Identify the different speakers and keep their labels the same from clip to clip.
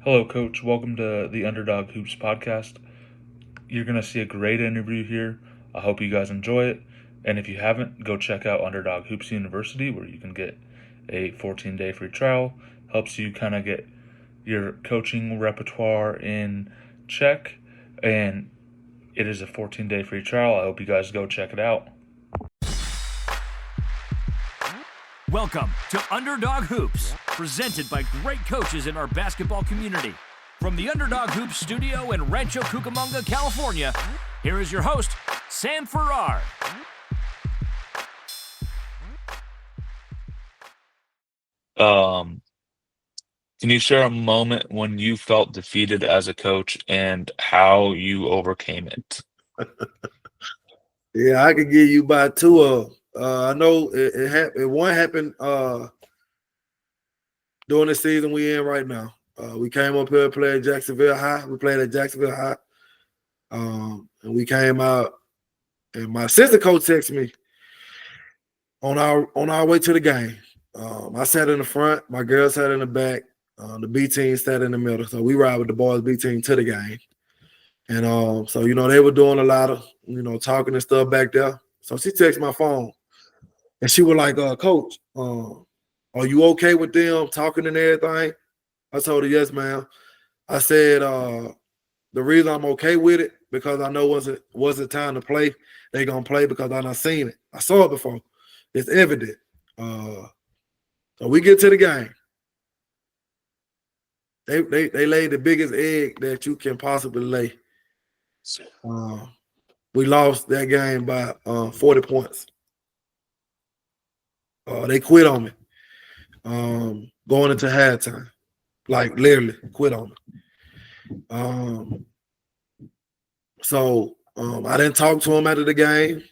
Speaker 1: Hello, Coach. Welcome to the Underdog Hoops podcast. You're going to see a great interview here. I hope you guys enjoy it. And if you haven't, go check out Underdog Hoops University, where you can get a 14-day free trial. Helps you kind of get your coaching repertoire in check. And it is a 14-day free trial. I hope you guys go check it out.
Speaker 2: Welcome to Underdog Hoops, presented by great coaches in our basketball community. From the Underdog Hoops studio in Rancho Cucamonga, California, here is your host, Sam Farrar.
Speaker 1: Can you share a moment when you felt defeated as a coach and how you overcame it?
Speaker 3: Yeah, I could give you about two of them. I know it happened. One happened during the season we in right now. We came up here and played at Jacksonville High. We played at Jacksonville High. And we came out, and my assistant coach texted me on our way to the game. I sat in the front, my girl sat in the back, the B team sat in the middle. So we ride with the boys B team to the game. And so, they were doing a lot of, talking and stuff back there. So she texted my phone and she was like, Coach, are you okay with them talking and everything? I told her, yes, ma'am. I said, the reason I'm okay with it, because I know wasn't time to play, they going to play because I done seen it. I saw it before. It's evident. So we get to the game. They laid the biggest egg that you can possibly lay. We lost that game by 40 points. They quit on me going into halftime. Like, literally quit on me. So I didn't talk to him after the game.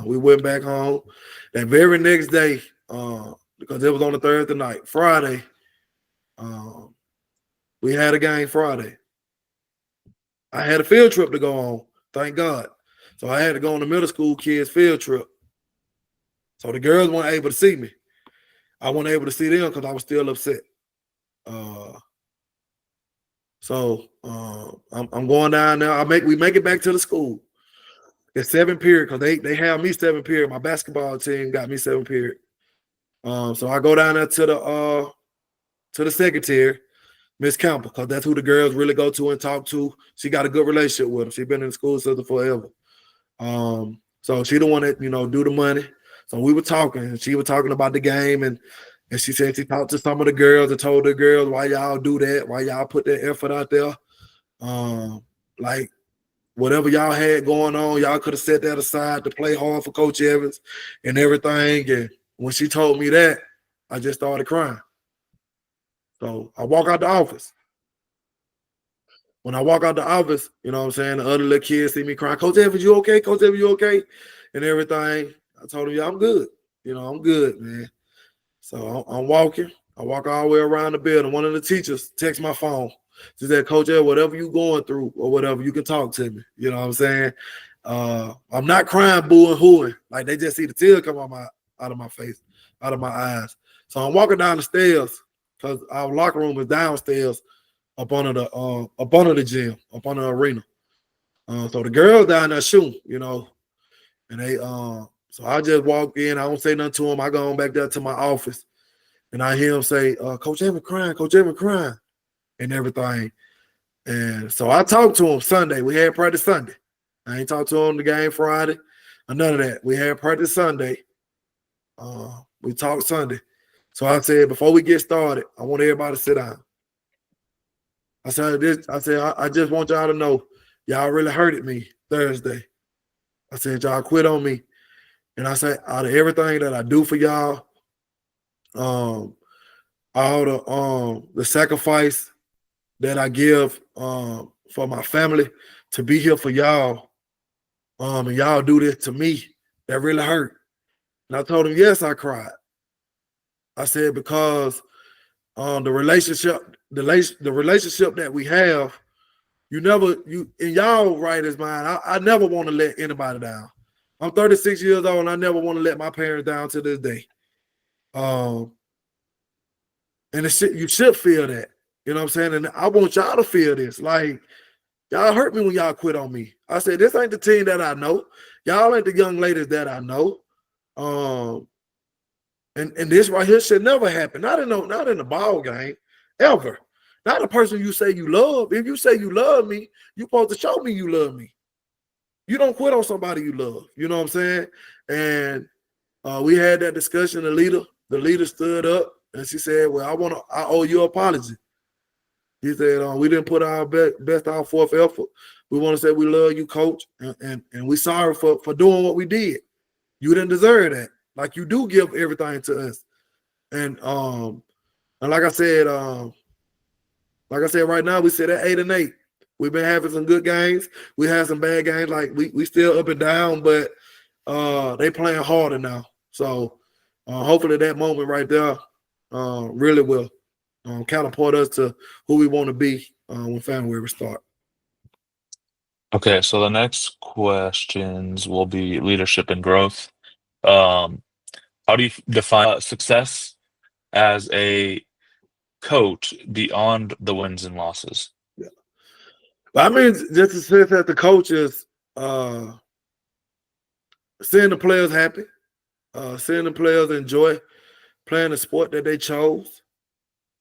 Speaker 3: We went back home. That very next day, because it was on a Thursday night, Friday, we had a game Friday. I had a field trip to go on, thank God. So I had to go on the middle school kids' field trip. So the girls weren't able to see me. I wasn't able to see them because I was still upset. So I'm going down there. We make it back to the school. It's 7th period because they have me 7th period. My basketball team got me 7th period. So I go down there to the secretary, Miss Campbell, because that's who the girls really go to and talk to. She got a good relationship with them. She's been in the school system forever. So she the one that, do the money. So we were talking, and she was talking about the game, and she said she talked to some of the girls and told the girls, why y'all do that, why y'all put that effort out there. Like, whatever y'all had going on, y'all could have set that aside to play hard for Coach Evans and everything. And when she told me that, I just started crying. So I walk out the office. When I walk out the office, you know what I'm saying, the other little kids see me crying, Coach Evans, you okay? Coach Evans, you okay? And everything. I told him, yeah, I'm good. I'm good, man. So I'm walking. I walk all the way around the building. One of the teachers texts my phone. She said, Coach Ed, whatever you going through or whatever, you can talk to me. You know what I'm saying? I'm not crying, boo and hooing. Like, they just see the tears come out of my face, out of my eyes. So I'm walking down the stairs because our locker room is downstairs up under the gym, up under the arena. So the girls down there shooting, and they so I just walk in. I don't say nothing to him. I go on back there to my office, and I hear him say, Coach Evan crying, Coach Evan crying, and everything. And so I talked to him Sunday. We had practice Sunday. I ain't talked to him the game Friday or none of that. We had practice Sunday. We talked Sunday. So I said, before we get started, I want everybody to sit down. I said, I just want y'all to know, y'all really hurted me Thursday. I said, y'all quit on me. And I said, out of everything that I do for y'all, all the sacrifice that I give for my family to be here for y'all, and y'all do this to me, that really hurt. And I told him, yes, I cried. I said, because the relationship that we have, in y'all writer's mind, I never want to let anybody down. I'm 36 years old, and I never want to let my parents down to this day. And you should feel that. You know what I'm saying? And I want y'all to feel this. Like, y'all hurt me when y'all quit on me. I said, this ain't the team that I know. Y'all ain't the young ladies that I know. And this right here should never happen. Not in the ball game, ever. Not a person you say you love. If you say you love me, you supposed to show me you love me. You don't quit on somebody you love. You know what I'm saying? And we had that discussion. The leader stood up and she said, "Well, I owe you an apology." He said, "We didn't put our best our fourth effort. We want to say we love you, coach, and we sorry for doing what we did. You didn't deserve that. Like, you do give everything to us." And like I said, right now we sit at 8-8. We've been having some good games. We had some bad games. Like, we still up and down, but they playing harder now. So hopefully that moment right there really will catapult us to who we want to be when February start.
Speaker 1: Okay, so the next questions will be leadership and growth. Um, how do you define success as a coach beyond the wins and losses?
Speaker 3: Yeah. I mean, just to say that the coaches seeing the players happy, seeing the players enjoy playing the sport that they chose,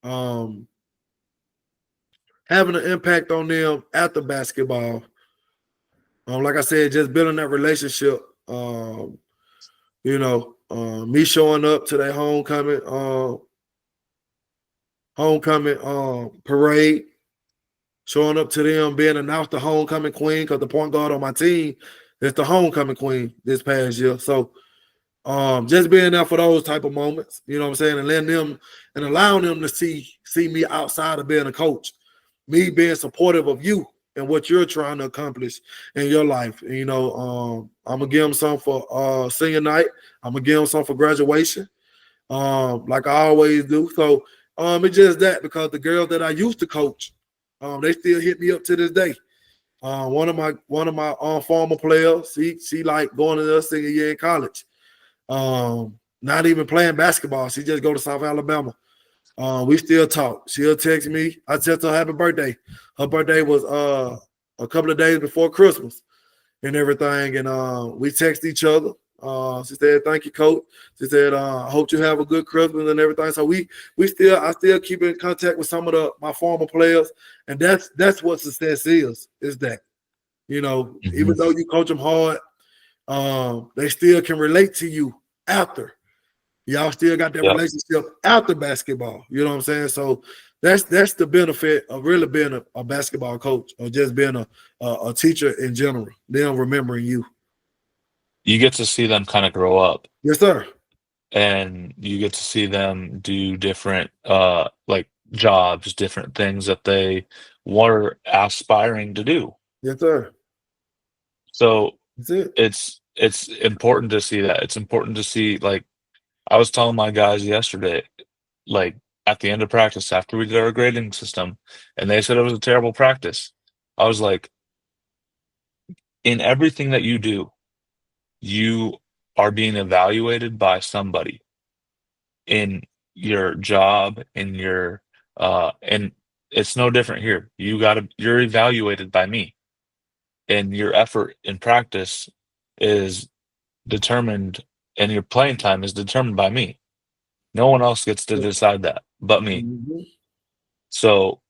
Speaker 3: having an impact on them after basketball. Like I said, just building that relationship. Me showing up to that homecoming parade, showing up to them, being announced the homecoming queen, because the point guard on my team is the homecoming queen this past year. So just being there for those type of moments, you know what I'm saying, and letting them and allowing them to see me outside of being a coach, me being supportive of you and what you're trying to accomplish in your life. And, I'm gonna give them some for senior night. I'm gonna give them some for graduation, like I always do. So it's just that, because the girls that I used to coach, they still hit me up to this day. One of my former players, she like going to their senior year in college. Not even playing basketball. She just go to South Alabama. We still talk. She'll text me. I text her happy birthday. Her birthday was a couple of days before Christmas and everything. And we text each other. She said, "Thank you, coach." She said, "I hope you have a good Christmas and everything." So I still keep in contact with some of my former players, and that's what success is that, even though you coach them hard, they still can relate to you after. Y'all still got that relationship after basketball. You know what I'm saying? So that's the benefit of really being a basketball coach, or just being a teacher in general. Them remembering you.
Speaker 1: You get to see them kind of grow up,
Speaker 3: Yes, sir.
Speaker 1: and you get to see them do different like jobs, different things that they were aspiring to do.
Speaker 3: Yes, sir.
Speaker 1: So
Speaker 3: That's it.
Speaker 1: it's important to see that. It's important to see, like, I was telling my guys yesterday, like, at the end of practice after we did our grading system, and they said it was a terrible practice. I was like, in everything that you do, you are being evaluated by somebody in your job, in your and it's no different here. You're evaluated by me, and your effort in practice is determined, and your playing time is determined by me. No one else gets to decide that but me.
Speaker 3: Mm-hmm.
Speaker 1: So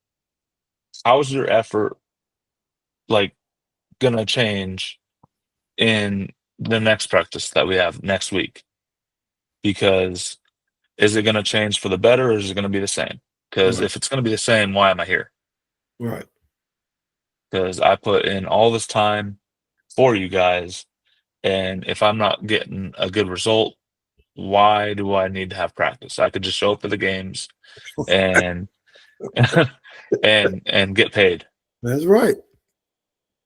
Speaker 1: how's your effort, like, gonna change in the next practice that we have next week? Because is it gonna change for the better, or is it gonna be the same? Because
Speaker 3: Right.
Speaker 1: if it's gonna be the same, why am I here?
Speaker 3: Right.
Speaker 1: Because I put in all this time for you guys, and if I'm not getting a good result, why do I need to have practice? I could just show up for the games and and get paid.
Speaker 3: That's right.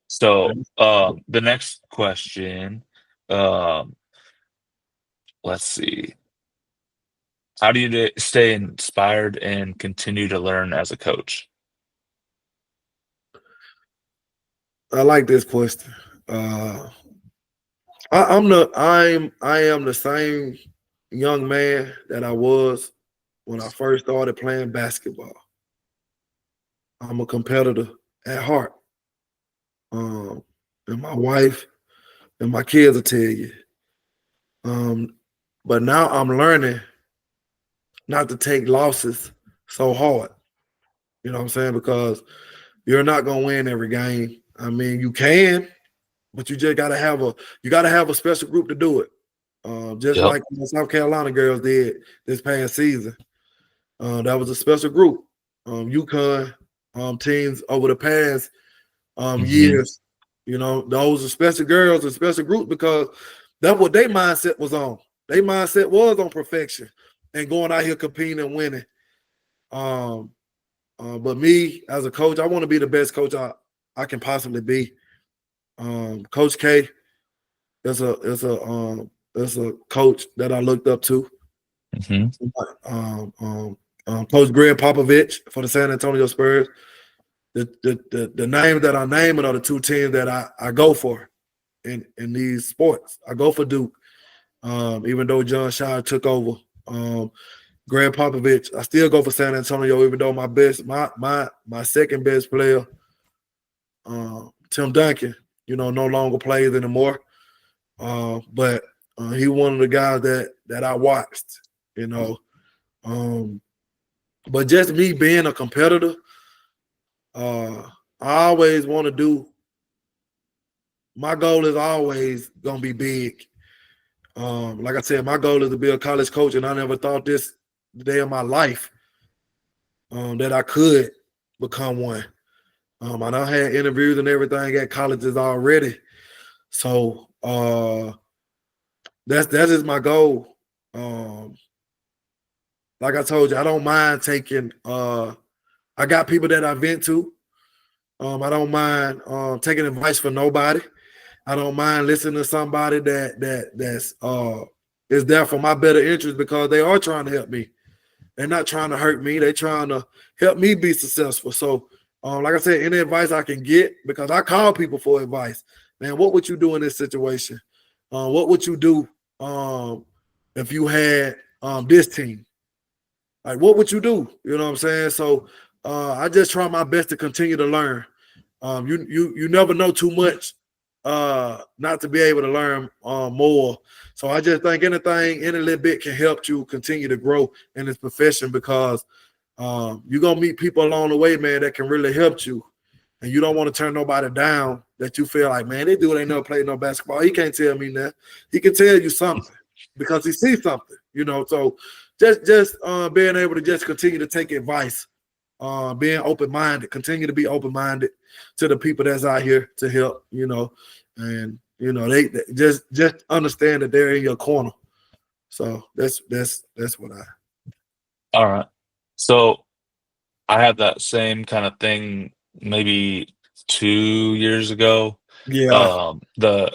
Speaker 1: So the next question, um, let's see. How do you stay inspired and continue to learn as a coach?
Speaker 3: I like this question. I am the same young man that I was when I first started playing basketball. I'm a competitor at heart. And my wife and my kids will tell you. But now I'm learning not to take losses so hard. You know what I'm saying? Because you're not gonna win every game. I mean, you can, but you just gotta have a special group to do it. Just
Speaker 4: Yep.
Speaker 3: like the South Carolina girls did this past season. That was a special group. UConn teams over the past
Speaker 4: Mm-hmm.
Speaker 3: years, you know, those are special girls and special groups because that's what their mindset was on. Their mindset was on perfection and going out here competing and winning. But me as a coach, I want to be the best coach I can possibly be. Coach K is a coach that I looked up to.
Speaker 4: Mm-hmm.
Speaker 3: Coach Greg Popovich for the San Antonio Spurs. The names that I'm naming are the two teams that I go for in these sports. I go for Duke, even though John Shire took over. Greg Popovich, I still go for San Antonio, even though my second best player, Tim Duncan, you know, no longer plays anymore. But he one of the guys that I watched, you know. But just me being a competitor, I always want to do. My goal is always gonna be big. Like I said, my goal is to be a college coach, and I never thought this day of my life that I could become one. I done had interviews and everything at colleges already, so that is my goal. Like I told you, I don't mind taking. I got people that I vent to. I don't mind taking advice from nobody. I don't mind listening to somebody that's is there for my better interest because they are trying to help me. They're not trying to hurt me. They're trying to help me be successful. So, like I said, any advice I can get, because I call people for advice. Man, what would you do in this situation? What would you do if you had this team? Like, what would you do? You know what I'm saying? So, I just try my best to continue to learn. You never know too much not to be able to learn more. So I just think any little bit can help you continue to grow in this profession because you're gonna meet people along the way, man, that can really help you. And you don't want to turn nobody down that you feel like, man, this dude ain't never played no basketball. He can't tell me that. He can tell you something because he sees something, you know. So just being able to just continue to take advice, being open-minded, continue to be open-minded to the people that's out here to help, you know, and you know they just understand that they're in your corner. So that's what I.
Speaker 4: All right. So I had that same kind of thing maybe 2 years ago.
Speaker 3: Yeah.
Speaker 4: The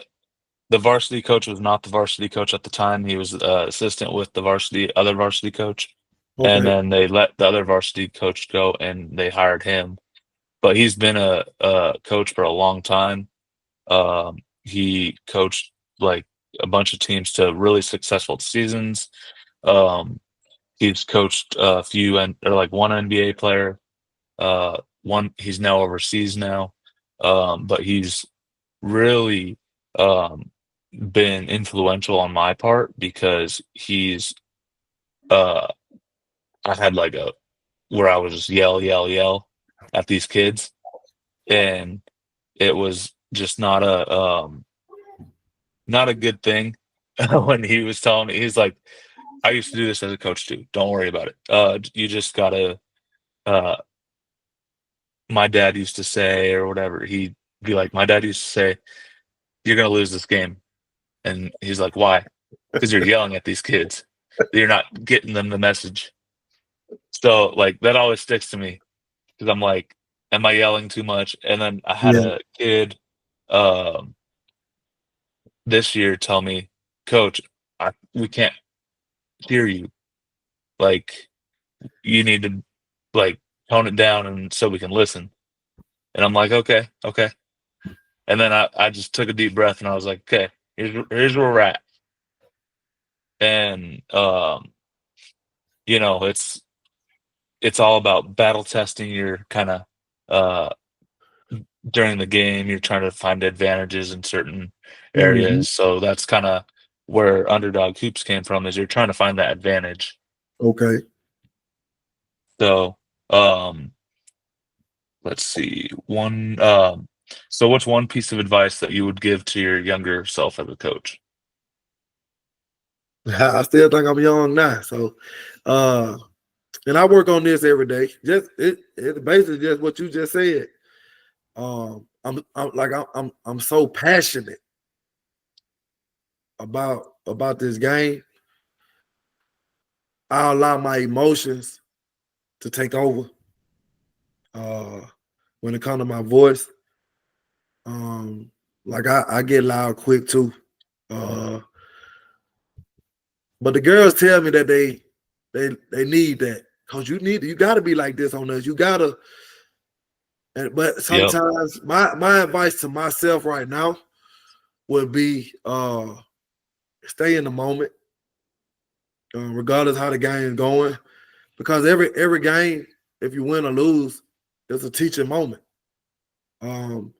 Speaker 4: varsity coach was not the varsity coach at the time. He was assistant with the other varsity coach. And
Speaker 3: Okay.
Speaker 4: then they let the other varsity coach go and they hired him. But he's been a coach for a long time. He coached like a bunch of teams to really successful seasons. Um, he's coached a few or like one NBA player. One he's now overseas now, but he's really um, been influential on my part because he's I had like a where I was just yell yell yell at these kids, and it was just not a good thing. When he was telling me, he's like, I used to do this as a coach too, don't worry about it. You just gotta uh my dad used to say, or whatever, he'd be like, my dad used to say, you're gonna lose this game. And he's like, why? Because you're yelling at these kids. You're not getting them the message. So like that always sticks to me because I'm like, am I yelling too much? And then I had
Speaker 3: Yeah.
Speaker 4: a kid um this year tell me, Coach, we can't hear you. Like you need to like tone it down and so we can listen. And I'm like, okay, okay. And then I just took a deep breath and I was like, okay, here's where we're at. And you know, it's all about battle testing your kind of during the game. You're trying to find advantages in certain
Speaker 3: Mhm.
Speaker 4: areas. So that's kind of where Underdog Hoops came from, is you're trying to find that advantage.
Speaker 3: Okay.
Speaker 4: So let's see. So what's one piece of advice that you would give to your younger self as a coach?
Speaker 3: I still think I'm young now. So and I work on this every day. It's basically just what you just said. I'm so passionate about this game. I allow my emotions to take over. When it comes to my voice, like I get loud quick too. But the girls tell me that they need that, because you gotta be like this on us. You gotta. But
Speaker 4: Yep.
Speaker 3: sometimes my advice to myself right now would be stay in the moment, regardless how the game is going, because every game, if you win or lose, it's a teaching moment. Um,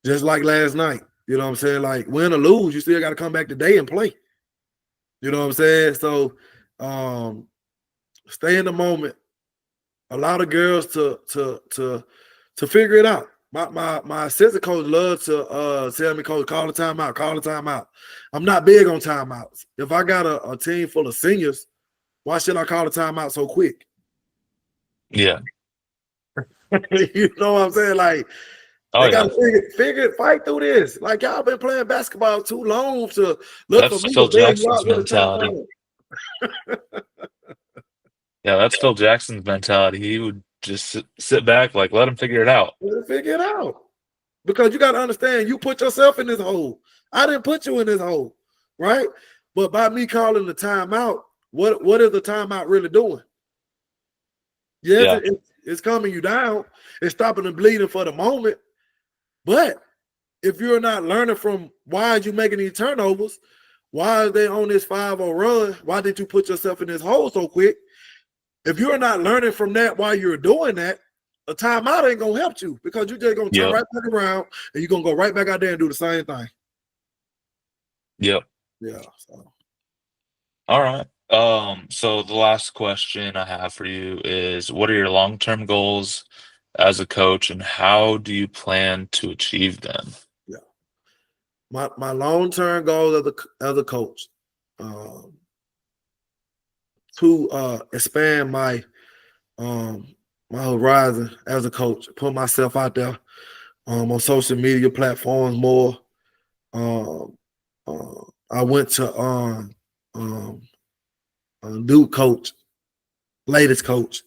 Speaker 3: just like last night, you know what I'm saying? Like, win or lose, you still got to come back today and play. You know what I'm saying? So, stay in the moment. Allow the girls to figure it out. My assistant coach loves to tell me, "Coach, call the timeout, call the timeout." I'm not big on timeouts. If I got a team full of seniors, why should I call the timeout so quick?
Speaker 4: Yeah.
Speaker 3: You know what I'm saying? Like,
Speaker 4: Oh
Speaker 3: they
Speaker 4: yeah.
Speaker 3: gotta fight through this. Like, y'all been playing basketball too long to look for
Speaker 4: That's
Speaker 3: me to
Speaker 4: Phil
Speaker 3: bail you
Speaker 4: Jackson's
Speaker 3: out with a
Speaker 4: mentality.
Speaker 3: timeout.
Speaker 4: Yeah, that's Phil Jackson's mentality. He would just sit back, like, let him figure it out.
Speaker 3: Figure it out. Because you got to understand, you put yourself in this hole. I didn't put you in this hole, right? But by me calling the timeout, what is the timeout really doing? Yes,
Speaker 4: Yeah.
Speaker 3: it's calming you down. It's stopping the bleeding for the moment. But if you're not learning from why are you making these turnovers, why are they on this 5-0 run? Why did you put yourself in this hole so quick? If you're not learning from that while you're doing that, a timeout ain't gonna help you, because you're just gonna turn
Speaker 4: Yep.
Speaker 3: right back around and you're gonna go right back out there and do the same thing.
Speaker 4: Yep.
Speaker 3: Yeah. So.
Speaker 4: All right. So the last question I have for you is, what are your long-term goals as a coach, and how do you plan to achieve them?
Speaker 3: Yeah. My long-term goal as a coach, to expand my horizon as a coach, put myself out there on social media platforms more. Um, I went to um, Duke coach, latest coach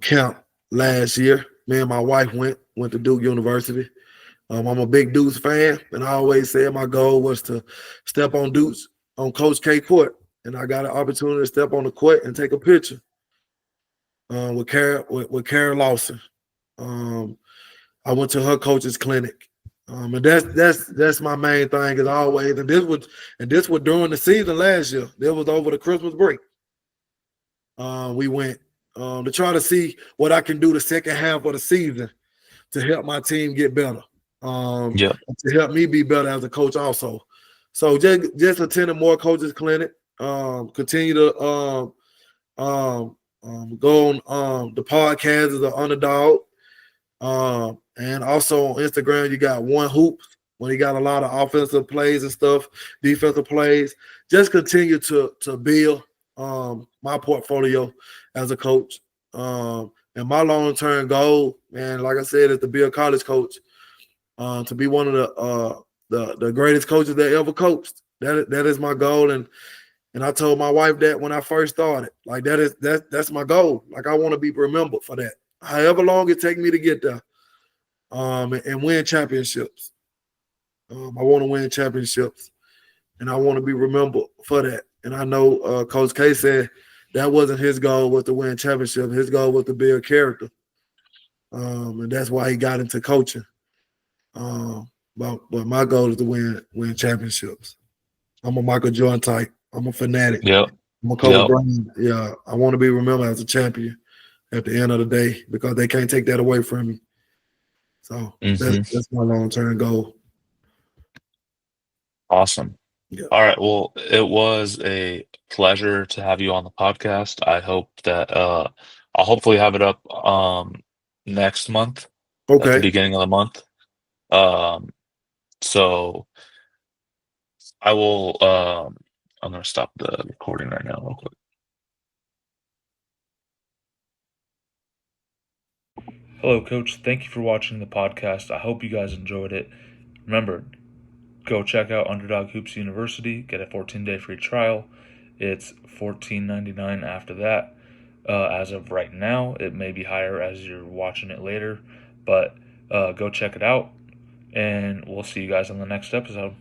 Speaker 3: camp last year. Me and my wife went to Duke University. I'm a big Deuce fan, and I always said my goal was to step on Deuce on Coach K court, and I got an opportunity to step on the court and take a picture with Kara Lawson. I went to her coach's clinic, and that's my main thing as always. And this was during the season last year. This was over the Christmas break. We went to try to see what I can do the second half of the season to help my team get better.
Speaker 4: Yep.
Speaker 3: To help me be better as a coach also. So just attending more coaches clinic, continue to go on the podcast as an Underdog, and also on Instagram you got One Hoops, when he got a lot of offensive plays and stuff, defensive plays. Just continue to build my portfolio as a coach. And my long-term goal, man, like I said, is to be a college coach. To be one of the greatest coaches that ever coached. That is my goal, and I told my wife that when I first started. Like, that's my goal. Like, I want to be remembered for that. However long it take me to get there, and win championships. I want to win championships, and I want to be remembered for that. And I know Coach K said that wasn't his goal, was to win championship. His goal was to build character, and that's why he got into coaching. But my goal is to win championships. I'm a Michael Jordan type. I'm a fanatic.
Speaker 4: Yep.
Speaker 3: I'm a Kobe
Speaker 4: Yep.
Speaker 3: Bryant. Yeah, I want to be remembered as a champion at the end of the day because they can't take that away from you. So that's my long-term goal.
Speaker 4: Awesome.
Speaker 3: Yeah.
Speaker 4: All right. Well, it was a pleasure to have you on the podcast. I hope that I'll hopefully have it up next month at the
Speaker 3: Okay.
Speaker 4: beginning of the month. So I will I'm gonna stop the recording right now real quick.
Speaker 1: Hello, Coach. Thank you for watching the podcast. I hope you guys enjoyed it. Remember, go check out Underdog Hoops University. Get a 14-day free trial. It's $14.99 after that. As of right now, it may be higher as you're watching it later, but go check it out, and we'll see you guys on the next episode.